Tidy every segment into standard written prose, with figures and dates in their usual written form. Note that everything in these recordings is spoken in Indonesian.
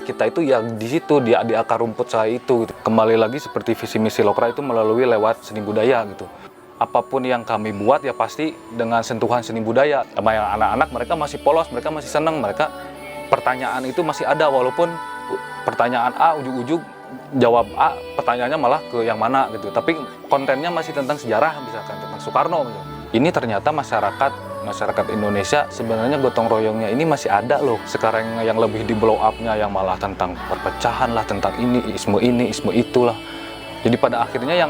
kita itu ya di situ, di akar rumput saya itu gitu. Kembali lagi seperti visi misi Lokra itu melalui lewat seni budaya gitu. Apapun yang kami buat ya pasti dengan sentuhan seni budaya. Sama yang anak-anak mereka masih polos, mereka masih senang, mereka pertanyaan itu masih ada walaupun pertanyaan A ujug-ujug jawab A, pertanyaannya malah ke yang mana gitu. Tapi kontennya masih tentang sejarah misalkan tentang Soekarno misalkan. Ini ternyata masyarakat Indonesia sebenarnya gotong royongnya ini masih ada loh. Sekarang yang lebih di blow up-nya yang malah tentang perpecahan lah, tentang ini isme itulah. Jadi pada akhirnya yang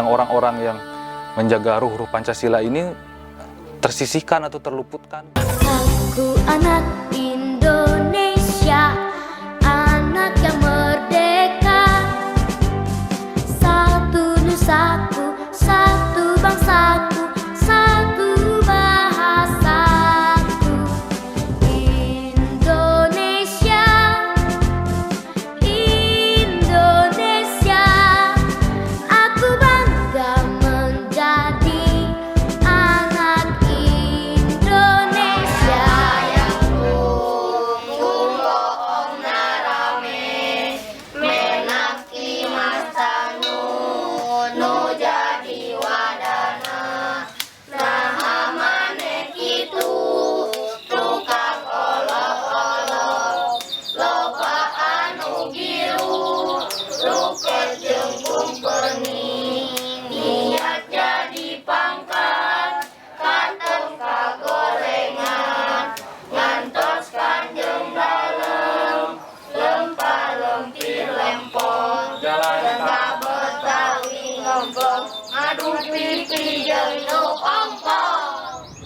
orang-orang yang menjaga ruh Pancasila ini tersisihkan atau terluputkan. Aku anak Indonesia, anak yang merdeka, satu nusaku, satu bangsaku, satu bahasaku. Indonesia, Indonesia, aku bangga menjadi anak Indonesia.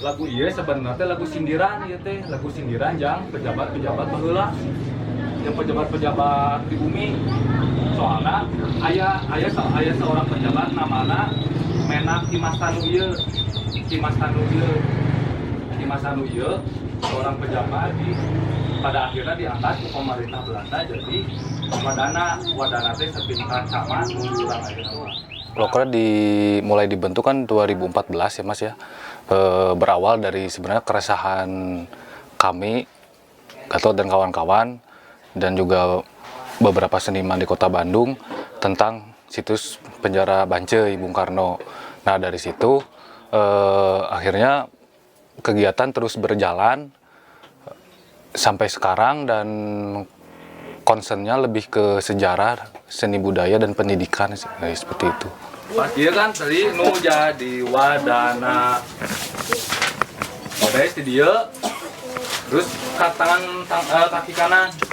Lagu iya sebenarnya lagu sindiran ya teh, lagu sindiran yang pejabat-pejabat baheula, yang pejabat-pejabat di bumi. Soalnya ayah seorang pejabat namana Menak Kimastanu ieu, seorang pejabat pada akhirnya diangkat ke pemerintah Belanda jadi wadana teh setingkat sama urang ayeuna. Lokra mulai dibentuk kan 2014 ya Mas ya. Berawal dari sebenarnya keresahan kami, Gatot dan kawan-kawan, dan juga beberapa seniman di kota Bandung tentang situs penjara Bancai Bung Karno. Nah dari situ akhirnya kegiatan terus berjalan sampai sekarang dan concernnya lebih ke sejarah, seni budaya dan pendidikan seperti itu. Pas dia kan tadi nu jadi wadana oke di dia terus kaki kanan ke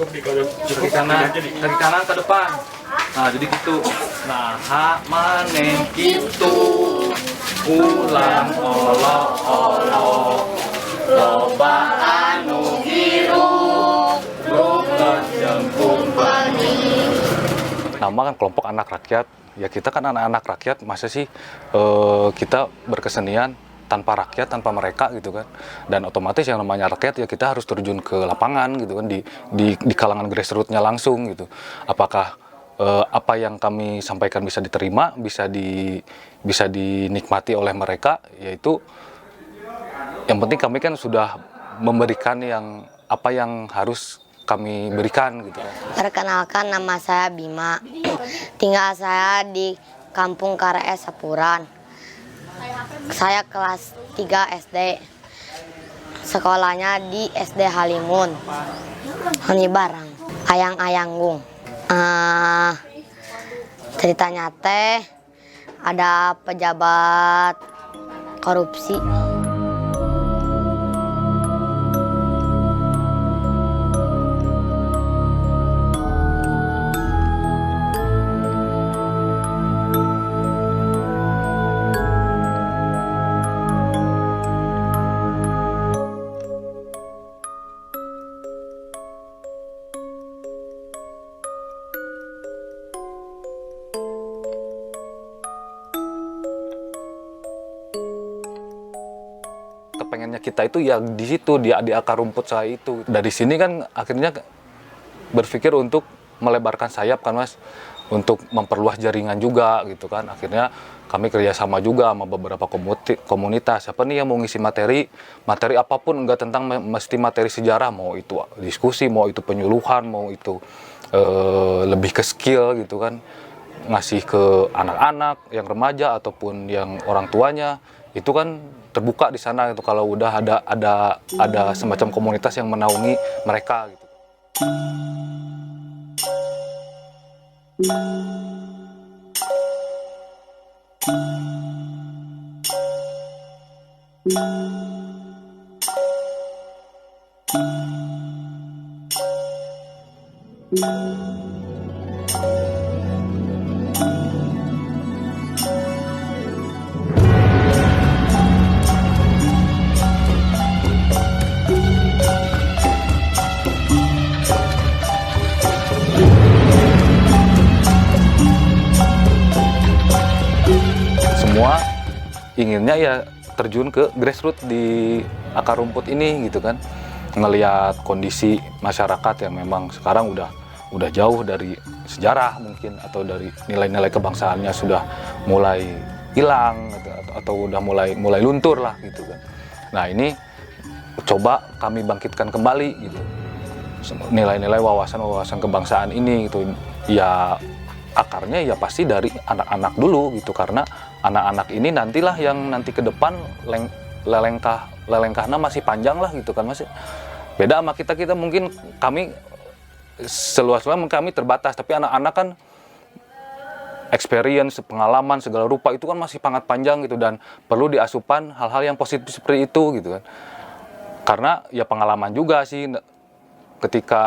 depan. Nah jadi gitu. Nah maneh gitu ulang olo loba anu hirup ruket jeung kumpeni. Nama kan kelompok anak rakyat. Ya kita kan anak-anak rakyat, masa sih kita berkesenian tanpa rakyat, tanpa mereka gitu kan. Dan otomatis yang namanya rakyat ya kita harus terjun ke lapangan gitu kan, di kalangan grassroots-nya langsung gitu. Apakah apa yang kami sampaikan bisa diterima, bisa dinikmati oleh mereka, yaitu yang penting kami kan sudah memberikan apa yang harus kami berikan gitu. Perkenalkan, nama saya Bima. Tinggal saya di Kampung Karaes Sapuran. Saya kelas 3 SD. Sekolahnya di SD Halimun. Hani Barang. Ayang-ayanggung. Ceritanya teh ada pejabat korupsi. Kepengennya kita itu ya di situ, di akar rumput saya itu. Dari sini kan akhirnya berpikir untuk melebarkan sayap kan Mas, untuk memperluas jaringan juga gitu kan. Akhirnya kami kerjasama juga sama beberapa komunitas. Siapa nih yang mau ngisi materi apapun, enggak tentang mesti materi sejarah, mau itu diskusi, mau itu penyuluhan, mau itu lebih ke skill gitu kan, ngasih ke anak-anak yang remaja ataupun yang orang tuanya, itu kan terbuka di sana itu kalau udah ada semacam komunitas yang menaungi mereka gitu. Semua inginnya ya terjun ke grassroots di akar rumput ini gitu kan, ngelihat kondisi masyarakat yang memang sekarang udah jauh dari sejarah mungkin, atau dari nilai-nilai kebangsaannya sudah mulai hilang atau udah mulai luntur lah gitu kan. Nah ini coba kami bangkitkan kembali gitu nilai-nilai wawasan kebangsaan ini gitu ya. Akarnya ya pasti dari anak-anak dulu gitu, karena anak-anak ini nantilah yang nanti ke depan lelengkahnya masih panjang lah gitu kan, masih beda sama kita mungkin kami seluas-luasnya kami terbatas, tapi anak-anak kan experience, pengalaman segala rupa itu kan masih sangat panjang gitu, dan perlu diasupan hal-hal yang positif seperti itu gitu kan. Karena ya pengalaman juga sih ketika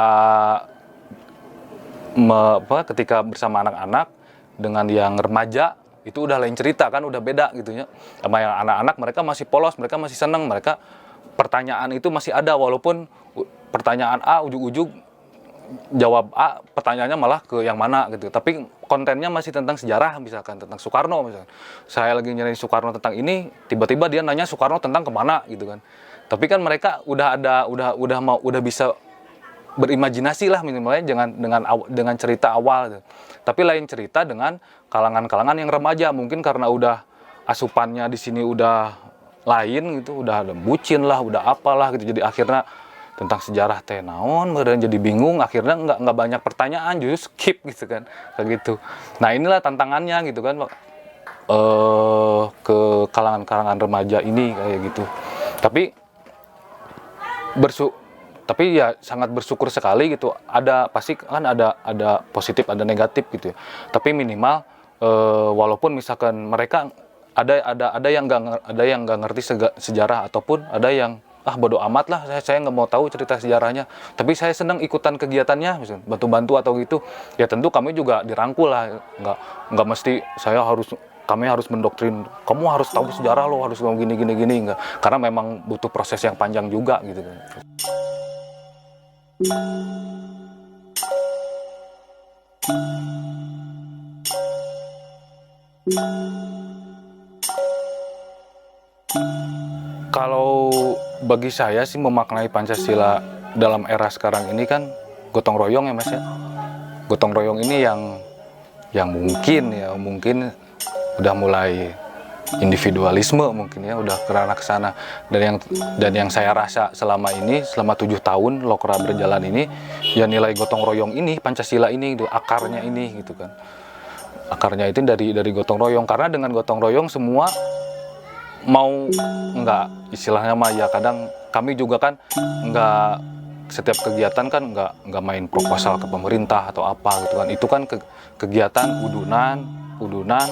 ketika bersama anak-anak dengan yang remaja itu udah lain cerita kan, udah beda gitu ya. Sama yang anak-anak mereka masih polos, mereka masih seneng, mereka pertanyaan itu masih ada, walaupun pertanyaan A ujug-ujug jawab A, pertanyaannya malah ke yang mana gitu. Tapi kontennya masih tentang sejarah, misalkan tentang Soekarno misalkan. Saya lagi nyari Soekarno tentang ini, tiba-tiba dia nanya Soekarno tentang kemana gitu kan. Tapi kan mereka udah bisa berimajinasi lah minimalnya dengan cerita awal gitu. Tapi lain cerita dengan kalangan-kalangan yang remaja, mungkin karena udah asupannya di sini udah lain gitu, udah ada bucin lah, udah apalah gitu, jadi akhirnya tentang sejarah teh naon dan jadi bingung, akhirnya nggak banyak pertanyaan, justru skip gitu kan, kayak gitu. Nah inilah tantangannya gitu kan, ke kalangan-kalangan remaja ini kayak gitu. Tapi ya sangat bersyukur sekali gitu. Ada pasti kan ada positif, ada negatif gitu ya. Tapi minimal walaupun misalkan mereka ada yang nggak ngerti sejarah, ataupun ada yang bodo amat lah, saya nggak mau tahu cerita sejarahnya. Tapi saya senang ikutan kegiatannya, misalnya bantu-bantu atau gitu. Ya tentu kami juga dirangkul lah. Nggak mesti kami harus mendoktrin, kamu harus tahu sejarah, lo harus ngomong gini enggak. Karena memang butuh proses yang panjang juga gitu kan. Kalau bagi saya sih memaknai Pancasila dalam era sekarang ini kan gotong royong ya Mas ya. Gotong royong ini yang mungkin udah mulai individualisme mungkin ya, udah kerana kesana. Dan yang saya rasa selama 7 tahun Lokra berjalan ini, ya nilai gotong royong ini, Pancasila ini, akarnya ini gitu kan. Akarnya itu dari gotong royong, karena dengan gotong royong semua mau enggak, istilahnya mah ya kadang kami juga kan enggak, setiap kegiatan kan enggak main proposal ke pemerintah atau apa gitu kan. Itu kan kegiatan udunan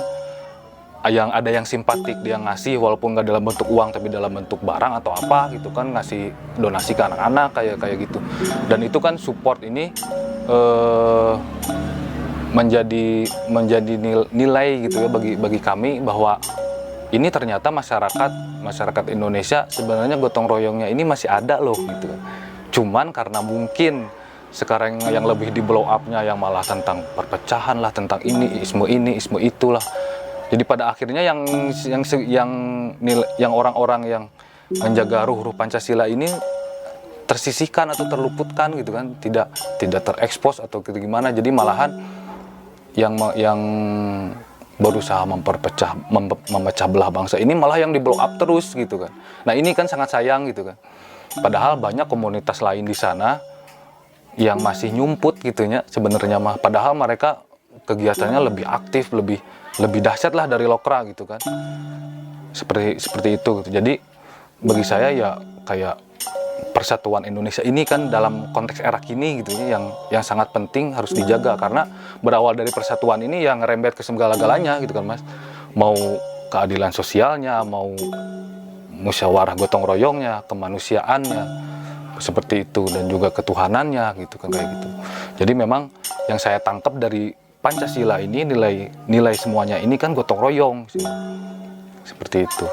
yang ada yang simpatik, dia ngasih walaupun nggak dalam bentuk uang tapi dalam bentuk barang atau apa gitu kan, ngasih donasi ke anak-anak kayak gitu. Dan itu kan support ini menjadi nilai gitu ya bagi kami, bahwa ini ternyata masyarakat Indonesia sebenarnya gotong royongnya ini masih ada loh gitu. Cuman karena mungkin sekarang yang lebih di blow up-nya yang malah tentang perpecahan lah, tentang isme itulah. Jadi pada akhirnya yang orang-orang yang menjaga ruh Pancasila ini tersisihkan atau terluputkan gitu kan, tidak terekspos atau gimana. Jadi malahan yang berusaha memecah belah bangsa ini malah yang di blow up terus gitu kan. Nah ini kan sangat sayang gitu kan. Padahal banyak komunitas lain di sana yang masih nyumput gitunya sebenarnya mah. Padahal mereka kegiatannya lebih aktif, lebih dahsyat lah dari Lokra gitu kan. Seperti itu gitu. Jadi bagi saya ya kayak persatuan Indonesia ini kan dalam konteks era kini gitu ya, yang sangat penting harus dijaga, karena berawal dari persatuan ini yang ngerembet ke segala-galanya gitu kan Mas. Mau keadilan sosialnya, mau musyawarah gotong royongnya, kemanusiaannya, seperti itu, dan juga ketuhanannya gitu kan, kayak gitu. Jadi memang yang saya tangkap dari Pancasila ini nilai semuanya ini kan gotong royong sih. Seperti itu.